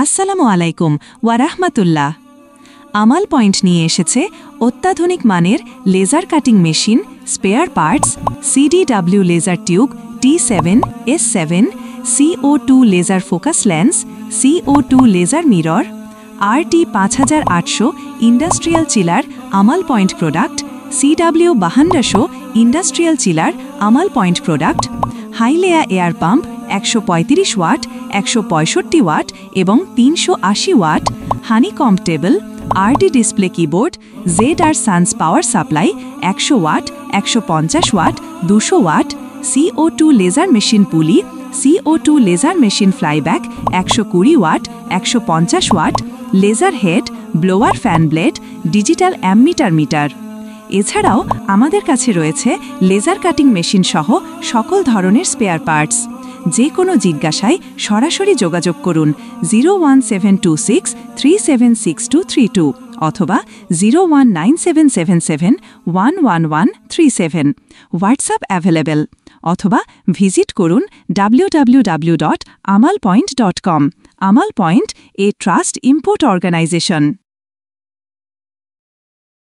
আসসালামু আলাইকুম ওয়া রাহমাতুল্লাহ। আমাল পয়েন্ট নিয়ে এসেছে অত্যাধুনিক মানের laser cutting machine, spare parts, CDW laser tube T7, S7, CO2 laser focus lens, CO2 laser mirror, RT5800 industrial chiller আমাল point product, CW5200 industrial chiller আমাল point product, Hailea air pump 135 watt, 165 watt এবং 380 watt, honeycomb table, RD display keyboard, ZR সানস power supply 100 watt, 150 watt, 200 watt, CO2 laser machine pulley, CO2 laser machine flyback 120 watt, 150 watt, laser head, blower fan blade, digital ammeter meter. এছাড়াও আমাদের কাছে রয়েছে laser cutting machine সহ সকল ধরনের spare parts. যে কোনো জিজ্ঞাসায় সরাসরি যোগাযোগ করুন 01726 376232 অথবা 019777 11137। হোয়াটসঅ্যাপ অ্যাভেলেবেল অথবা ভিজিট করুন www.amalpoint.com। আমাল পয়েন্ট, এ ট্রাস্ট ইম্পোর্ট অর্গানাইজেশন।